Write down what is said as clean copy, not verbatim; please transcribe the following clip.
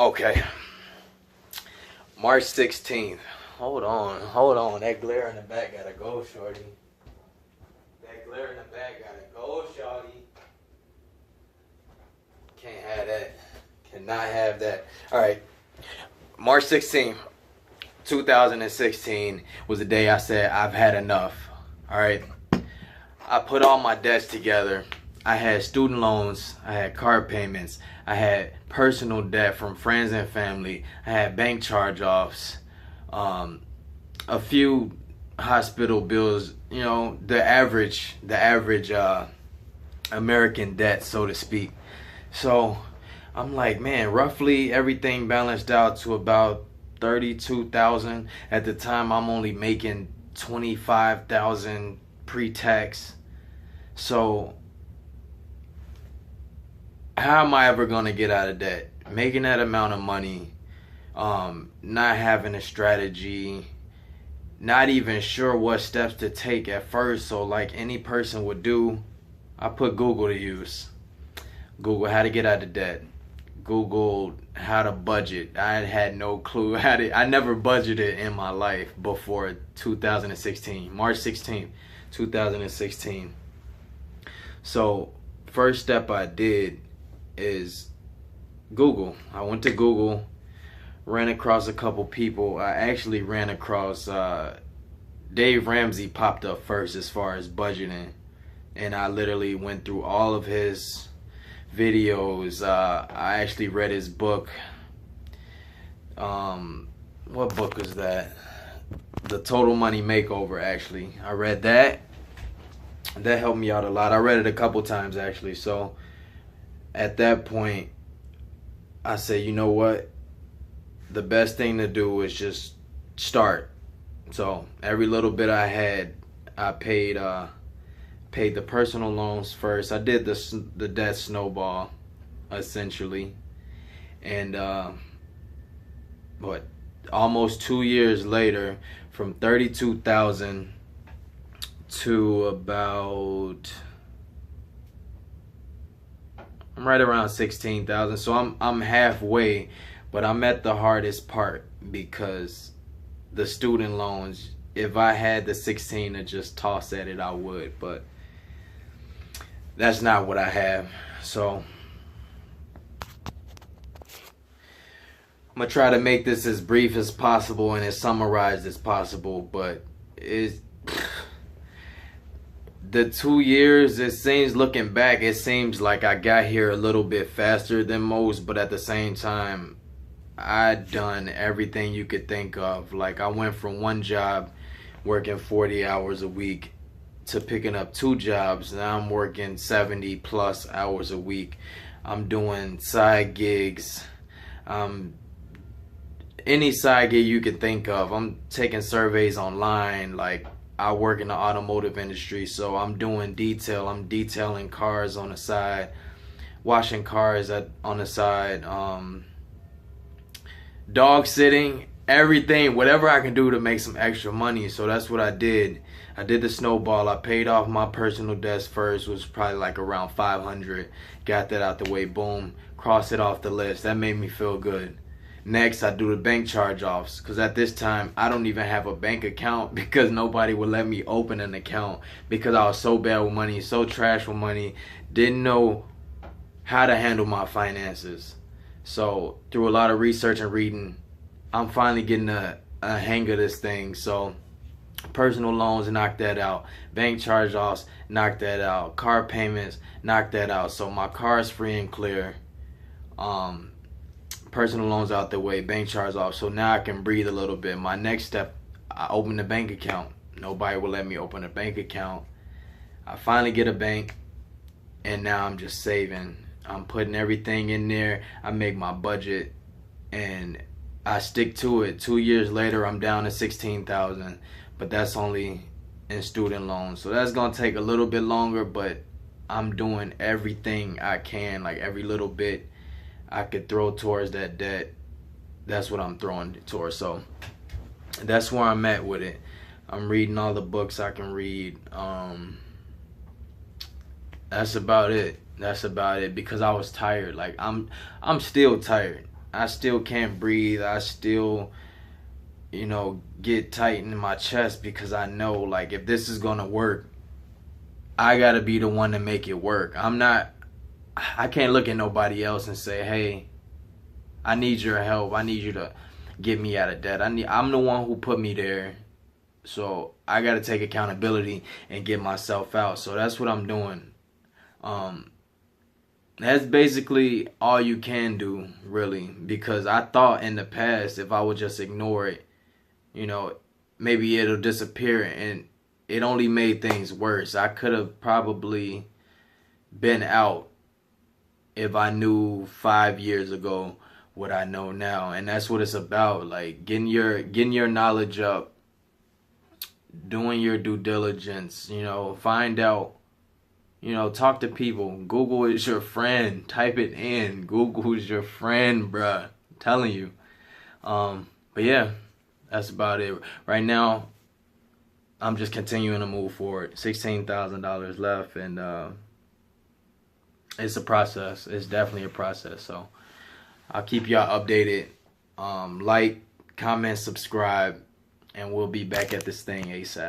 Okay. March 16th. Hold on. That glare in the back gotta go, shorty. That glare in the back gotta go, shorty. Can't have that. Cannot have that. Alright. March 16th, 2016 was the day I said I've had enough. Alright. I put all my debts together. I had student loans, I had car payments, I had personal debt from friends and family, I had bank charge-offs, a few hospital bills, you know, the average American debt, so to speak. So I'm like, man, roughly everything balanced out to about 32,000. At the time, I'm only making 25,000 pre-tax. So how am I ever gonna get out of debt? Making that amount of money, not having a strategy, not even sure what steps to take at first. So like any person would do, I put Google to use. Google how to get out of debt. Google how to budget. I had no clue how to. I never budgeted in my life before 2016, March 16th, 2016. So first step I did is Google. I went to Google, ran across a couple people. I actually ran across Dave Ramsey popped up first as far as budgeting, and I literally went through all of his videos. I actually read his book. What book was that? The Total Money Makeover. Actually, I read that. That helped me out a lot. I read it a couple times actually. So at that point, I said, you know what? The best thing to do is just start. So every little bit I had, I paid the personal loans first. I did the debt snowball, essentially. And almost 2 years later, from 32,000 to about, I'm right around 16,000. So I'm halfway, but I'm at the hardest part because the student loans, if I had the 16 to just toss at it, I would, but that's not what I have. So I'm gonna try to make this as brief as possible and as summarized as possible, but it's the 2 years, it seems, looking back, it seems like I got here a little bit faster than most, but at the same time, I'd done everything you could think of. Like, I went from one job working 40 hours a week to picking up 2 jobs. Now I'm working 70 plus hours a week. I'm doing side gigs, any side gig you could think of. I'm taking surveys online. Like, I work in the automotive industry, so I'm doing detail. I'm detailing cars on the side, washing cars on the side, dog sitting, everything, whatever I can do to make some extra money. So that's what I did. I did the snowball. I paid off my personal debts first, was probably like around 500. Got that out the way, boom, crossed it off the list. That made me feel good. Next, I do the bank charge-offs, because at this time, I don't even have a bank account because nobody would let me open an account because I was so bad with money, so trash with money, didn't know how to handle my finances. So through a lot of research and reading, I'm finally getting a hang of this thing. So personal loans, knock that out. Bank charge-offs, knock that out. Car payments, knock that out. So my car's free and clear. Personal loans out the way, bank charge-offs. So now I can breathe a little bit. My next step, I open a bank account. Nobody will let me open a bank account. I finally get a bank, and now I'm just saving. I'm putting everything in there. I make my budget, and I stick to it. 2 years later, I'm down to 16,000, but that's only in student loans. So that's gonna take a little bit longer, but I'm doing everything I can, like every little bit I could throw towards that debt. That's what I'm throwing towards. So that's where I'm at with it. I'm reading all the books I can read. That's about it. That's about it, because I was tired. Like, I'm still tired. I still can't breathe. I still, you know, get tight in my chest because I know, like, if this is gonna work, I gotta be the one to make it work. I can't look at nobody else and say, hey, I need your help. I need you to get me out of debt. I'm the one who put me there. So I gotta take accountability and get myself out. So that's what I'm doing. That's basically all you can do, really, because I thought in the past if I would just ignore it, you know, maybe it'll disappear, and it only made things worse. I could have probably been out if I knew 5 years ago what I know now. And that's what it's about, like getting your knowledge up, doing your due diligence, you know, find out, you know, talk to people. Google is your friend. Type it in. Google is your friend, bruh. I'm telling you. But yeah, that's about it. Right now, I'm just continuing to move forward. $16,000 left, and it's a process. It's definitely a process. So I'll keep y'all updated. Like, comment, subscribe, and we'll be back at this thing ASAP.